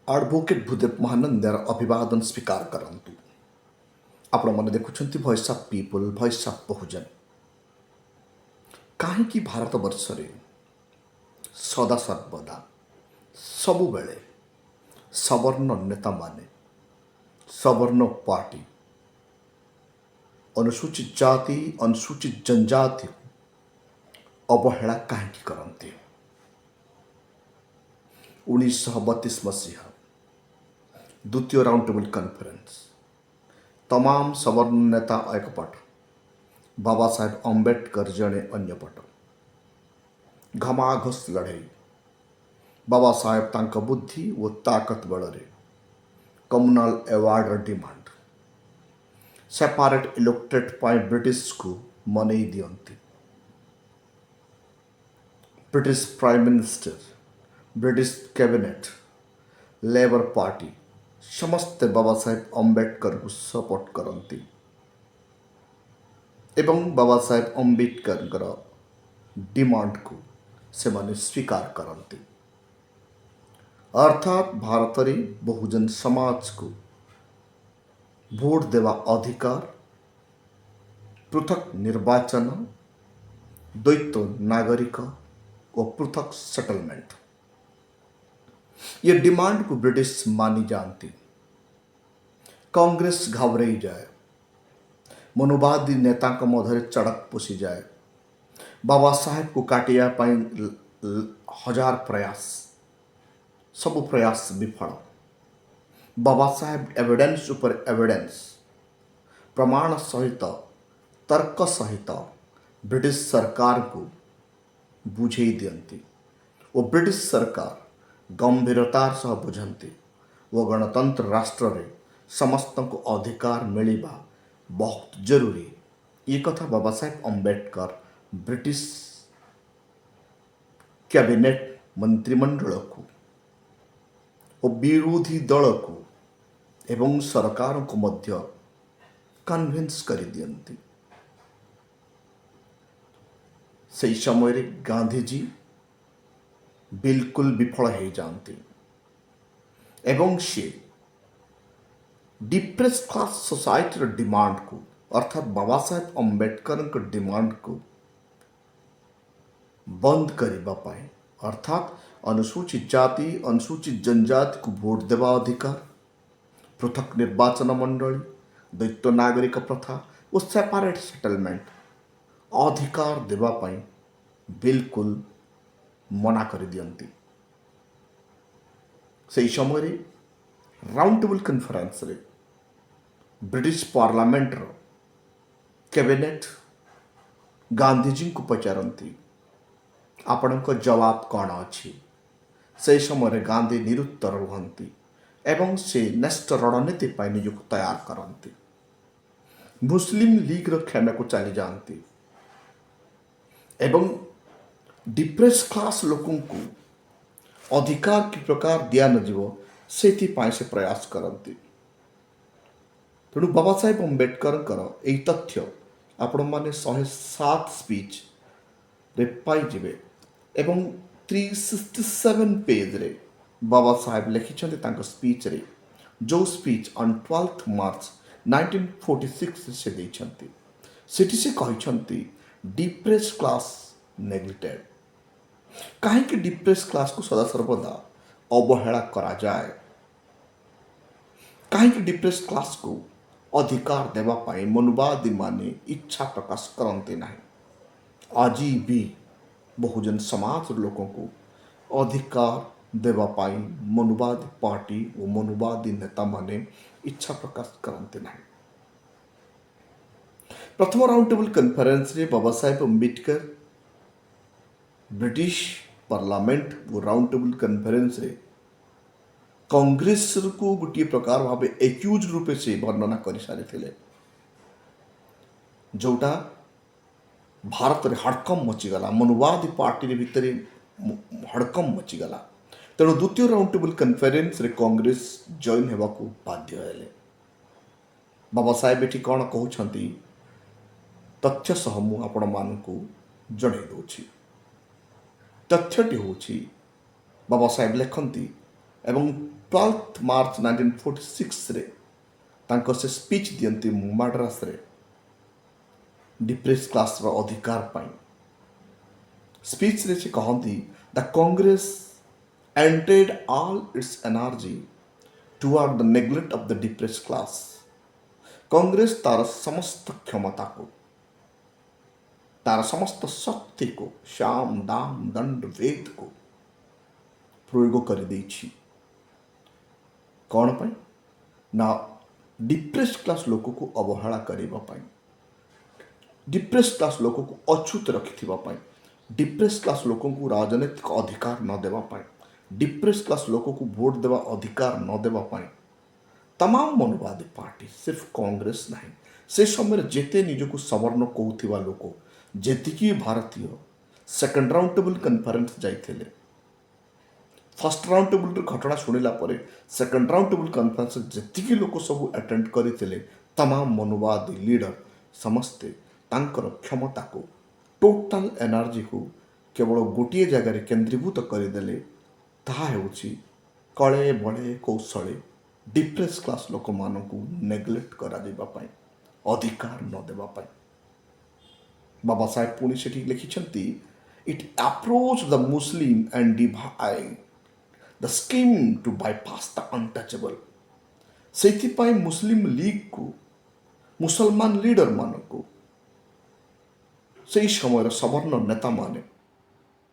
Advocate Bhudev ମହାନନ୍ଦର ଅଭିବାଦନ ସ୍ୱୀକାର କରନ୍ତୁ। ଆପଣମାନେ ଦେଖୁଛନ୍ତି voice of people, voice of Bahujan. କାହିଁକି ଭାରତବର୍ଷରେ ସଦାସର୍ବଦା ସବୁବେଳେ ସବର୍ଣ୍ଣ ନେତାମାନେ, ସବର୍ଣ୍ଣ ପାର୍ଟି ଅନୁସୂଚିତ ଜାତି, ଅନୁସୂଚିତ ଜନଜାତି ଅବହେଳା କାହିଁକି କରନ୍ତି? 1932 ମସିହା ଦ୍ୱିତୀୟ ରାଉଣ୍ଡ ଟେବୁଲ କନଫରେନ୍ସ, तमाम सवर्ण नेता एक पट, बाबा साहेब अम्बेडकर जड़े अन्य पट। घमाघोष लड़ाई बाबा साहेब तांका बुद्धि व ताकत बଳରେ कम्युनाल एवार्डर डिमांड, सेपारेट इलेक्टोरेट ପାଇଁ ବ୍ରିଟିଶକୁ ମନେଇ ଦିଅନ୍ତି। British prime minister, British cabinet, labour party ସମସ୍ତେ ବାବା ସାହେବ ଅମ୍ବେଦକରକୁ ସପୋର୍ଟ କରନ୍ତି ଏବଂ ବାବା ସାହେବ ଅମ୍ବେଦକରଙ୍କର ଡିମାଣ୍ଡକୁ ସେମାନେ ସ୍ୱୀକାର କରନ୍ତି। ଅର୍ଥାତ୍ ଭାରତରେ ବହୁଜନ ସମାଜକୁ ଭୋଟ ଦେବା ଅଧିକାର, ପୃଥକ ନିର୍ବାଚନ, ଦ୍ୱୈତ ନାଗରିକ ଓ ପୃଥକ ସେଟଲମେଣ୍ଟ, ये डिमांड को ब्रिटिश मानी जानती। कांग्रेस घबराई जाए, मनुवादी नेता मध्य चड़क पशि जाए। बाबा साहेब को काटिया हजार प्रयास, सब प्रयास विफल। बाबा साहेब एविडेंस उपर एविडेंस, प्रमाण सहित, तर्क सहित ब्रिटिश सरकार को बुझे दियंती और ब्रिटिश सरकार गंभीरतार सह बुझंती वो गणतंत्र राष्ट्र रे समस्त को अधिकार मिलिबा बहुत जरूरी। ये कथा बाबा साहेब अम्बेडकर ब्रिटिश कैबिनेट मंत्रिमंडल को और विरोधी दल को एवं सरकार को मध्य कन्विंस कर दियंती। सही समय रे गांधीजी बिल्कुल विफल हो जाती एवं से डिप्रेस क्लास सोसाइटी डिमांड को, अर्थात बाबा साहेब अम्बेडकर डिमांड को बंद करने, अर्थात अनुसूचित जाति, अनुसूचित जनजाति को भोट देवा अधिकार, पृथक निर्वाचन मंडली, द्वैत नागरिक प्रथा और सेपारेट सेटलमेंट अधिकार देवाई बिल्कुल मना कर दियंती। से समय राउंड टेबल कन्फरेन्स रे ब्रिटिश पार्लियामेंट कैबिनेट गांधीजी को पचारती आपण जवाब कौन अच्छी। से समय गांधी निरुत्तर रुहंती एवं से नेक्स्ट रणनीति पर निजुक तैयार करती। मुस्लिम लीग क्षमा को चली जाती एवं डिप्रेस क्लास लोकों को अधिकार कि प्रकार दिया न जीव से प्रयास करती। तेणु बाबा साहेब अम्बेडकर यही तथ्य आपण मैंने 107 स्पीच रे पाइबे एवं 367 पेज रे बाबा साहेब लिखिछन्ते तांको स्पीच रे, जो स्पीच ऑन 12 मार्च 1946 से देछन्ते। सेठी से कहिछन्ते डिप्रेस क्लास नेग्लेक्टेड। कहीं डिप्रेस क्लास को सदा सर्वदा अवहेला करा जाए, कहीं डिप्रेस क्लास को अधिकार देवाई मनुवादी माने इच्छा प्रकाश करते ना। आज भी बहुजन समाज लोकों को अधिकार देवाई मनुवादी पार्टी और मनुवादी नेता माने इच्छा प्रकाश करते ना। प्रथम राउंड टेबल कन्फरेन्स रे बाबा साहेब अम्बेडकर ब्रिटिश पार्लियामेंट और राउंड टेबल कन्फरेन्स रे कांग्रेस को गोटे प्रकार भाव एक्यूज रूपे से वर्णना कर सारी, जोटा भारत में हड़कम मचिगला, मनुवादी पार्टी भितर हड़कम मचिगला। तेणु द्वितीय राउंड टेबल कन्फरेन्स रे कांग्रेस जॉइन होगा बाध्य हेले। बाबा साहेब ये कौन कहते तथ्य सह मुझे आपण मानू जन दूची। तथ्यटी हूँ बाबा साहेब लिखती एवं 12 ମାର୍ଚ୍ଚ 1946 ତାଙ୍କ ସେ ସ୍ପିଚ୍ ଦିଅନ୍ତି ମାଡ୍ରାସରେ डिप्रेस क्लास अधिकार पाई। स्पीच रे से कहती the Congress ended all its energy toward the neglect of the depressed class. Congress तार समस्त क्षमता को, तार समस्त शक्ति को, शाम दाम दंड वेद को प्रयोग कर देछि। कौन पाई ना डिप्रेस क्लास लोक को अवहेला करबा पाई, डिप्रेस क्लास लोक को अछूत रखिथिबा, डिप्रेस क्लास लोक को राजनीतिक अधिकार न देवा पाई, डिप्रेस क्लास लोक को वोट देवा अधिकार न देवा पाई तमाम मनोवादी पार्टी, सिर्फ कांग्रेस नहीं, से समय जेते निजको सवर्ण कहूथिबा लोक जेतिकी भारतीय सेकंड राउंड टेबल कन्फरेन्स जाइथिले। फर्स्ट राउंड टेबल घटना शुणिला परे सेकंड राउंड टेबल कन्फरेन्स जेतिकी लोक सब अटेंड करथिले तमाम मनोवादी लीडर समस्ते तांकर क्षमता को, टोटाल एनर्जी को केवल गोटे जगार केन्द्रीभूत करदेले। ताहा हेउछि कले बड़े कौशले डिप्रेस क्लास लोक मानकु नेग्लेक्ट करा जिबा पाई, अधिकार न देबा पाई। बाबा साहेब पुणी सेठी लिखिछंती it approach the Muslim and divide the scheme to bypass the untouchable. सेथिपाई मुस्लिम लीग को, मुसलमान लीडर मानकु से समय सवर्ण नेता माने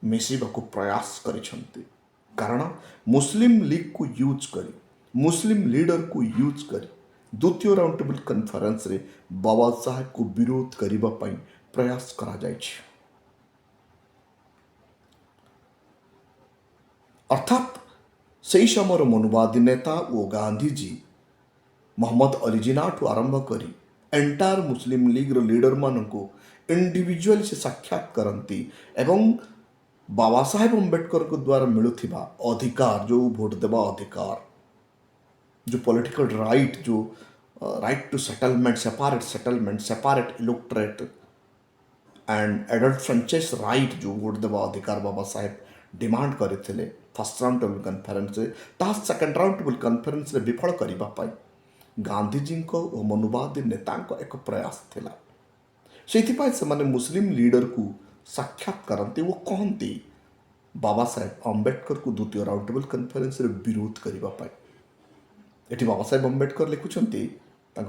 मिसिबाकु प्रयास करिछंती, कारण मुस्लिम लीग को यूज करी, मुस्लिम लीडर को यूज करी द्वितीय राउंड टेबल कन्फरेन्स रे बाबा साहेब को विरोध करिबा पई प्रयास करा जाइछि। अर्थात से समय मनोवादी नेता ओ गांधीजी मोहम्मद अली जिन्ना ठू आरंभ करी एंटायर मुस्लिम लीग रो लीडर मानकु इंडिविजुअल से साक्षात करती एवं बाबा साहेब अम्बेडकर को द्वारा मिलुथिबा अधिकार, जो वोट देवा अधिकार, जो पॉलिटिकल राइट, जो right to settlement, separate electorate and adult franchise right, जो वोट देवा अधिकार बाबा साहेब डिमांड करते फर्स्ट राउंड टेबल कन्फरेन्स ता सेकंड राउंड टेबल कन्फरेन्स विफल करने गांधीजी और मनोवादी नेता एक प्रयास थिला। से माने मुस्लिम लीडर को साक्षात करते वो कहते बाबा साहेब अम्बेडकर को द्वितीय राउंड टेबल कन्फरेन्स विरोध करने। ये बाबा साहेब अम्बेडकर लिखुंट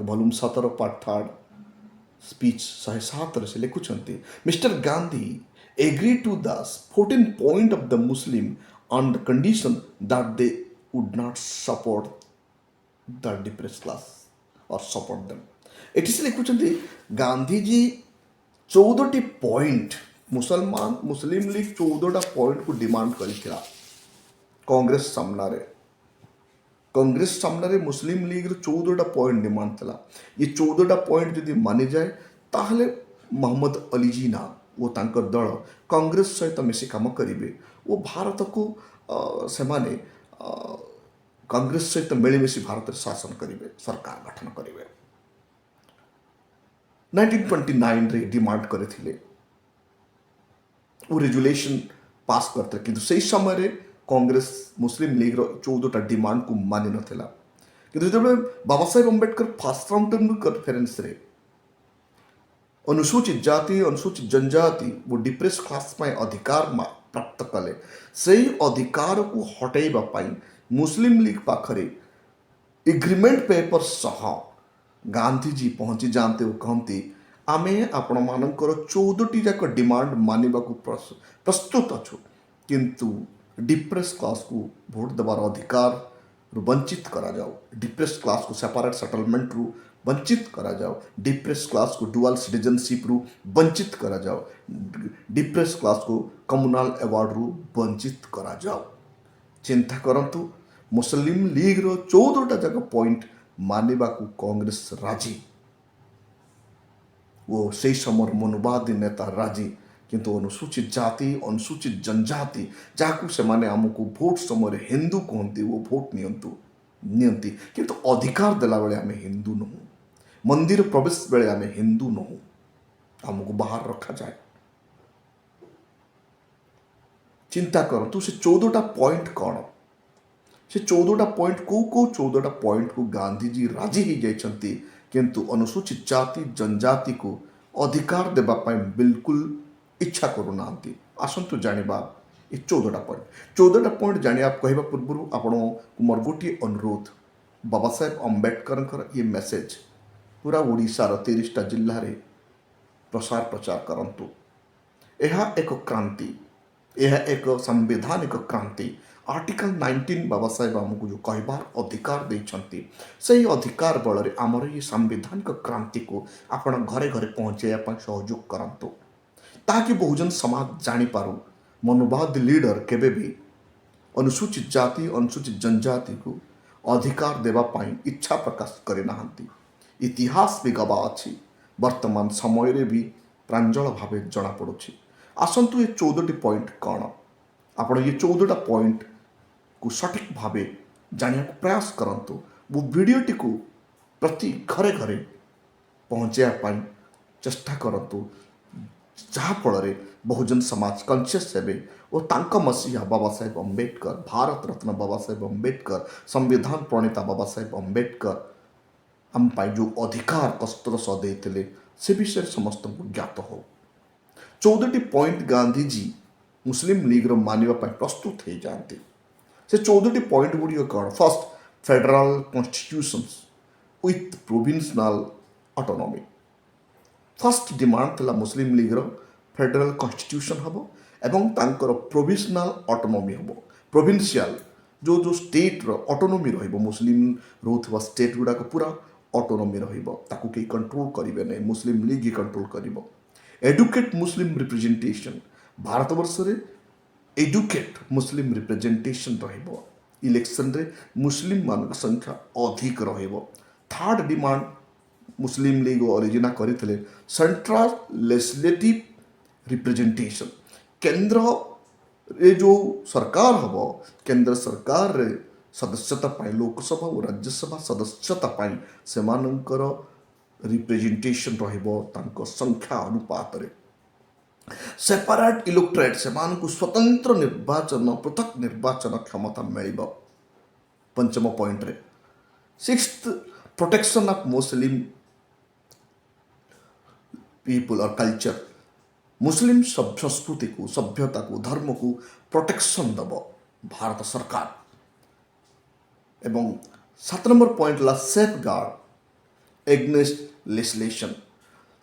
वॉल्यूम 17 पार्ट 3 स्पीच 107 से लिखुंट mister Gandhi agree to the 14 point of the Muslim on the condition that they would not support the depressed class और सपोर्ट देम। एटी से लिखुंट गांधीजी 14टी पॉइंट मुस्लिम लीग 14टा पॉइंट को डिमांड करिथिला कांग्रेस सामने मुस्लिम लीग 14टा पॉइंट डिमांड थिला। ये 14टा पॉइंट यदि मानि जाए ताहले मोहम्मद अली जिन्ना वो तांकर दल कांग्रेस सहित मिसी काम करिवे वो भारत को सेमाने कांग्रेस सहित मिलिमिशि भारत शासन करिवे, सरकार गठन करिवे। 1929 रे डिमांड करथिले वो रेजुलेशन पास करते, किंतु से समय रे कांग्रेस मुस्लिम लीग रो 14टा डिमांड को मानि नथिला। किंतु जब Baba Saheb Ambedkar first round table conference रे अनुसूचित जाति, अनुसूचित जनजाति वो डिप्रेस क्लास में अधिकार प्राप्त कले, से अधिकार को हटेबा पाई मुस्लिम लीग पाखरे एग्रीमेंट पेपर सह गांधीजी पहुंची जानते वो कहते आमे आपण मानकर 14टी जाक डिमांड मानिबा को प्रस्तुत अच्छु, किंतु डिप्रेस क्लास को वोट देवार अधिकार वंचित करा जाओ, डिप्रेस क्लास को सेपारेट सेटलमेंट रु वंचित करा जाओ, डिप्रेस क्लास को डुअल सिटीजनशिप रु वंचित करा जाओ, डिप्रेस क्लास को कम्युनल अवार्ड रु वंचित करा जाओ। चिंता करंतु मुस्लिम लीग रो 14टा जाक पॉइंट मानिबा को कांग्रेस राजी, वो से समय मनोवादी नेता राजी, किंतु अनुसूचित जाति, अनुसूचित जनजाति जहाँ से माने आमको भोट समय हिंदू कहते वो भोट नियंती, किंतु अधिकार देला बेले आमे हिंदू नहु, मंदिर प्रवेश बेले आमे हिंदू नहु, आमको बाहर रखा जाए। चिंता करतु से 14टा पॉइंट कौन से 14टा पॉइंट को 14टा पॉइंट को गांधीजी राजी ही जाइछंती, किंतु अनुसूचित जाति जनजाति को अधिकार देबा पाई बिल्कुल इच्छा करूना। आसतु जानिबा ये 14टा पॉइंट जानिया कहबा पूर्व आपण मोर गोटे अनुरोध, बाबा साहेब अम्बेडकर ये मेसेज पूरा ओडिशार 30टा जिल्ला रे प्रसार प्रचार करंतु। यह एक क्रांति, यह एक संवैधानिक क्रांति। आर्टिकल 19 बाबा साहेब आमको जो कहबार अधिकार देइछंती, सही अधिकार बल रे आमर ये संवैधानिक क्रांति को आपण घरे घरे पहुंचाइया सहयोग करंतु, ताकि बहुजन समाज जानी पारू मनोवाद लीडर केबे भी अनुसूचित जाति अनुसूचित जनजाति को अधिकार देवा पाई इच्छा प्रकाश करे नाहंती। इतिहास भी गवाह अच्छी, वर्तमान समय रे भी प्रांजल भावे जना पड़ुछि। आसंतु ये 14टी पॉइंट कौन, आपण ये 14टा पॉइंट को सठिक भावे जानिया प्रयास करंतु। वो वीडियोटी को प्रति घरे घरे पहुँचाया पाई चेष्टा करंतु, जहाँ फल बहुजन समाज कॉन्शियस हेबे और तांका मसीहा बाबा साहेब अम्बेडकर, भारत रत्न बाबा साहेब अम्बेडकर, संविधान प्रणेता बाबा साहेब अम्बेडकर आम जो अधिकार कष्टर सह देते से विषय समस्त को ज्ञात हो। 14टी पॉइंट गांधीजी मुस्लिम लीग मानिबा पाई प्रस्तुत हो जाते। से 14टी पॉइंट गुड़िक कौन, first federal constitution with provincial autonomy. First demand थिला मुस्लिम लीग फेडरल कॉन्स्टिट्यूशन हम एवं तांकर प्रोविजनल ऑटोनॉमी हम। प्रोविंशियल जो जो स्टेट ऑटोनॉमी रहिबो, मुस्लिम रोथवा स्टेट गुड़ाक पूरा ऑटोनॉमी रहिबो, ताकू के कंट्रोल करिवे नै, मुस्लिम लीग ही कंट्रोल करिबो। एडुकेट मुस्लिम रिप्रेजेंटेशन, भारत वर्ष रे एडुकेट मुस्लिम रिप्रेजेंटेशन रहिबो। इलेक्शन रे मुस्लिम मान संख्या अधिक रहिबो। थर्ड डिमांड मुस्लिम लीग ओरिजिना करथिले सेंट्रल लेजिस्लेटिव रिप्रेजेंटेशन। केंद्र रे जो सरकार हम, केंद्र सरकार रे सदस्यता पाई लोकसभा और राज्यसभा सदस्यता पाई सेमानंकर रिप्रेजेंटेशन रहिबो तांको संख्या अनुपात रे। सेपरेट इलेक्टोरेट, सेमानकु स्वतंत्र निर्वाचन पृथक निर्वाचन क्षमता मिलिबो पंचम पॉइंट रे। Sixth protection of Muslim people और कल्चर, मुस्लिम संस्कृति को सभ्यता को धर्म को प्रोटेक्शन दब भारत सरकार। एवं 7 नंबर पॉइंट ला सेफ गार्ड एग्नेस्ट लेजिस्लेशन,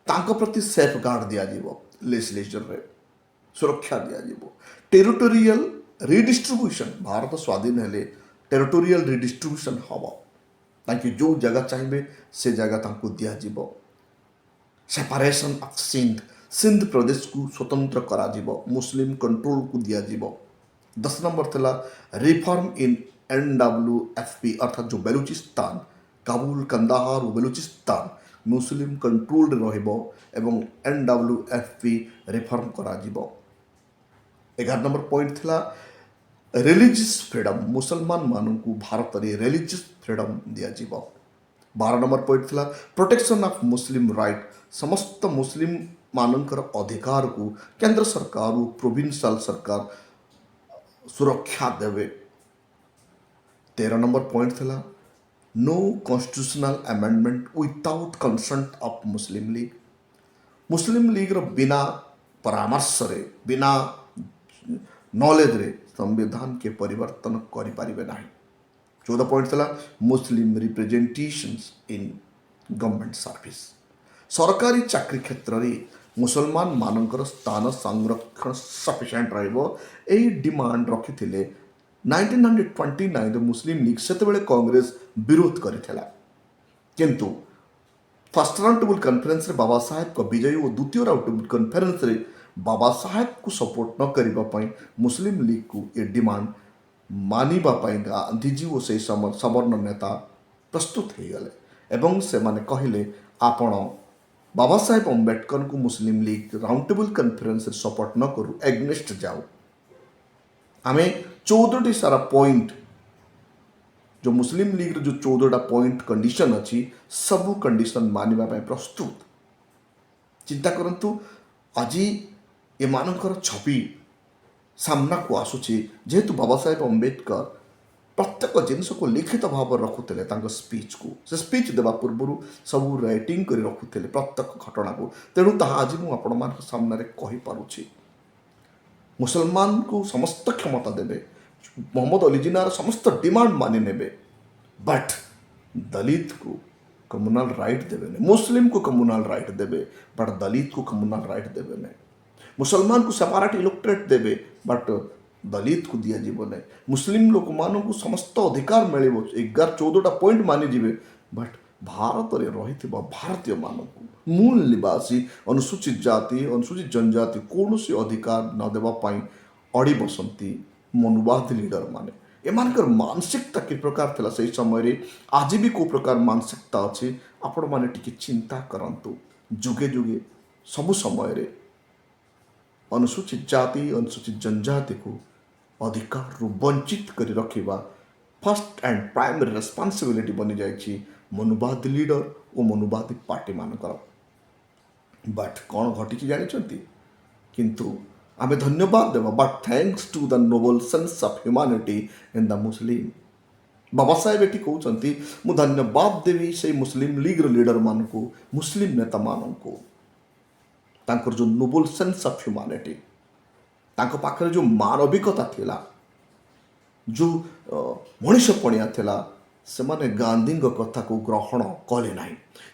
तांको प्रति सेफ गार्ड दिया जीवो, लेजिस्लेचर रे सुरक्षा दिया जीवो। टेरिटोरियल रिडिस्ट्रीब्यूशन, भारत स्वाधीन हेले टेरिटोरियल रिडिस्ट्रीब्यूशन हम, ताकि जो जगह चाहिए से जगह तांको दिया जीवो। सेपरेशन ऑफ सिंध, सिंध प्रदेश को स्वतंत्र करा जीवो, मुस्लिम कंट्रोल को दिया जीवो। 10 नंबर थिला रिफॉर्म इन NWFP अर्थात जो बेलुचिस्तान, काबुल, कंदाहार और बेलुचिस्तान मुस्लिम कंट्रोल रहिबो एवं NWFP रिफॉर्म करा जीवो। 11 नंबर पॉइंट थिला रिलीजियस फ्रीडम, मुसलमान मानू को भारत रे रिलीजियस फ्रीडम दिया जीवो। 12 नंबर पॉइंट थिला प्रोटेक्शन ऑफ मुस्लिम राइट, समस्त मुस्लिम मानकर अधिकार को केंद्र सरकार और प्रोविंशियल सरकार सुरक्षा देवे। 13 नंबर पॉइंट थिला no constitutional amendment without consent of Muslim League, Muslim League रो बिना परामर्श रे बिना नॉलेज रे संविधान के परिवर्तन करि पारिबे नाही। 14 पॉइंट थिला मुस्लिम रिप्रेजेंटेशंस इन गवर्नमेंट सर्विस, सरकारी चाकरी क्षेत्र रे मुसलमान मानकर स्थान संरक्षण सफिशिएंट रहिबो। एही डिमांड रखिथिले 1929 मुस्लिम लीग सेतेबेले कांग्रेस विरोध करिथिला, किंतु फर्स्ट राउंड टेबल कॉन्फ्रेंस रे बाबा साहेब को विजय और द्वितीय राउंड टेबल कॉन्फ्रेंस रे बाबा साहेब को सपोर्ट न करिबा पई मुस्लिम लीग को ये डिमांड मानिबा पई गांधीजी और से सवर्ण नेता प्रस्तुत हो गले एवं से माने कहले आपण बाबा साहेब अम्बेडकर को मुस्लिम लीग राउंड टेबल कॉन्फ्रेंस रे सपोर्ट न करू, एग्नेस्ट जाऊ। आमे 14टी सारा पॉइंट जो मुस्लिम लीग रे जो 14टा पॉइंट कंडीशन अच्छी सबू कंडीशन मानिबा पई प्रस्तुत। चिंता करंतु आज एमानकर छवि सामना को आसुची, जेहेतु बाबा साहेब अम्बेडकर प्रत्येक जिनस को लिखित भाव रखुले स्पीच को से स्पीच देवा पूर्व सब राइटिंग कर रखुले प्रत्येक घटना को। तेणु ताहा आज मुझे सामने कहीपी मुसलमान को समस्त क्षमता देवे, मोहम्मद अली जिनार समस्त डिमांड मानि नेबे, बट दलित को कम्युनल राइट देवे नहीं, मुस्लिम को कम्युनल राइट देवे बट दलित को कम्युनल राइट देवे नहीं, मुसलमान को सेपारेट इलेक्टोरेट देवे बट दलित को दिया जीव नहीं, मुस्लिम लोक मान को समस्त अधिकार मिल 11-14टा पॉइंट मानिजे बट भारत में रही भारतीय मानक मूल निवासी अनुसूचित जाति अनुसूचित जनजाति कौन अधिकार न देवाई अड़ी बसंती मनुवाद लीडर माने। एमानकर मानसिकता कि प्रकार थिला से समय आज भी को प्रकार मानसिकता अच्छी आपण मैंने टिके चिंता करंतु। जुगे जुगे सबु समय अनुसूचित जाति अनुसूचित जनजाति को अधिकार वंचित कर रखिबा फर्स्ट एंड प्राइमरी रेस्पॉन्सिबिलिटी बनी जाइए मनुवाद लीडर और मनुवादी पार्टी मानकर। बट कौन घटी जानते किंतु आमे धन्यवाद देवा but thanks to the noble sense of humanity in the Muslim. Baba Saheb ये कहते मु धन्यवाद देवी से मुस्लिम लीग लीडर मान को मुस्लिम नेता मान को तांकर जो नोबल सेंस ऑफ ह्यूमैनिटी तांको पाखरे जो मानविकता थिला जो मनीषपणिया थिला से माने गांधी कथा को ग्रहण कले ना।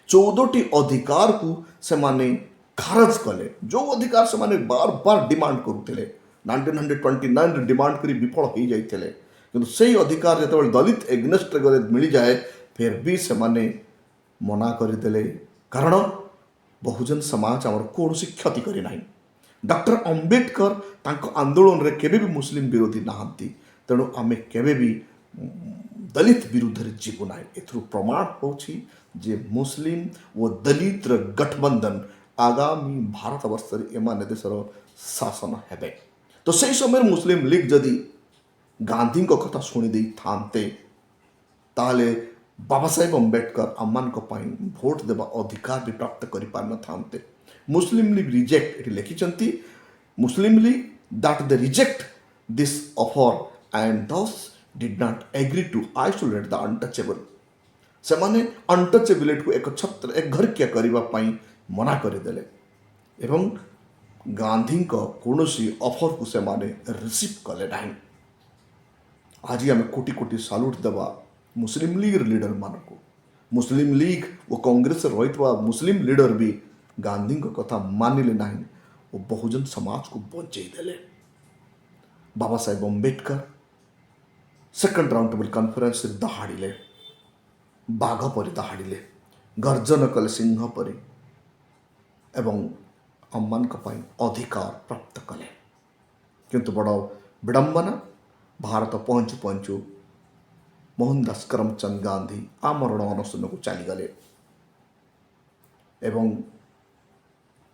14टी अधिकार को से माने खारज कले जो अधिकार से माने बार बार डिमांड करुले 1929 डिमांड करी विफल हो जाते किंतु से अधिकार जो दलित एग्नेस्ट गले मिल जाए फिर भी से माने मना करदे कारण बहुजन समाज आमर कौन क्षति करना। डॉक्टर अंबेडकर तांको आंदोलन रे केबे भी मुस्लिम विरोधी नहांती तेणु आमे केबे भी दलित विरुद्ध जीवु ना। एथु प्रमाण होछि जे मुस्लिम व दलित गठबंधन आगामी भारत वर्ष एमाने देशर शासन हेबे। तो से समय मुस्लिम लीग जदि गांधी को कथा शुणी दे थांते ताले बाबा साहेब अंबेडकर आमान को पाई भोट देवा अधिकार भी प्राप्त कर पार न थांते। मुस्लिम लीग रिजेक्ट ये लिखिंट Muslim League that they reject this offer and thus did not agree to isolate the untouchable. से माने अनटचेबिलिटी को एक छत्र एक घर क्या करने मना करदे एवं गांधी कौन ऑफर को से माने रिसीव कले ना। आज आम कोटि कोटि साल्यूट देवा मुस्लिम लीग लीडर मान को। मुस्लिम लीग और कांग्रेस रही मुस्लिम लीडर भी गांधी कथा मानिले ना और बहुजन समाज को बचेदेले। Baba Saheb Ambedkar second round table conference दहाड़े बाघ परी दहाड़े गर्जन कले सिंह परी एवं अम्मान अधिकार प्राप्त कले किंतु बड़ विडंबना भारत पहुँचु पहुँचु मोहनदास करमचंद गांधी आमरण अनशन को चलीगले एवं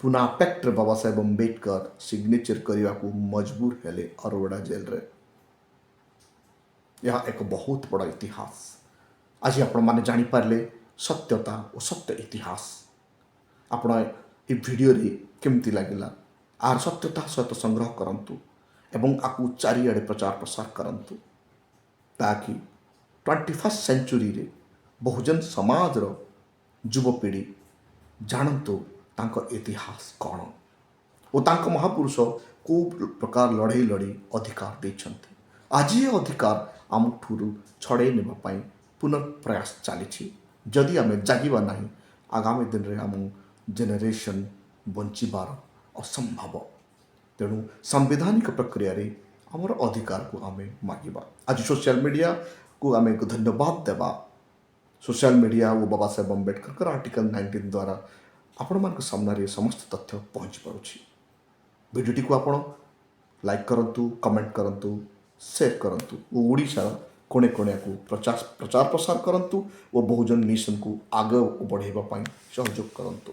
पुनः पैक्ट बाबा साहेब अंबेडकर सिग्नेचर करने को मजबूर हेले अरोड़ा जेल रे। यह एक बहुत बड़ा इतिहास आज आपण माने जानी पारले सत्यता और सत्य इतिहास। आपण ये वीडियो रे केमती लगिला आर सत्यता सहित संग्रह करंतु एवं आपको चारिआडे प्रचार प्रसार करंतु ताकि 21st सेंचुरी रे बहुजन समाज रो युवपीढ़ी जानतु तांको इतिहास कौन और तांको महापुरुष को प्रकार लड़ाई लड़ी अधिकार देछंती। आज ये अधिकार आम ठुरु छड़े नेबा पुनर्प्रयास चली जदि आम जागिबा नहीं आगामी दिन रे आम जेनेरेशन बंचिबार असंभव। तेणु संवैधानिक प्रक्रिया रे आमर अधिकार को आम मागिबा। आज सोशल मीडिया को आम एक धन्यवाद देवा। सोशल मीडिया और बाबा साहेब अंबेडकर आर्टिकल 19 द्वारा आपण मान सामने समस्त तथ्य पहुँच पारुछि। वीडियोटी को आपण लाइक करंतु कमेंट करंतु शेयर करंतु और ओडिशा कोणे कोणे को प्रचार प्रसार करंतु और बहुजन मिशन को आगे बढ़ाइबा सहयोग करंतु।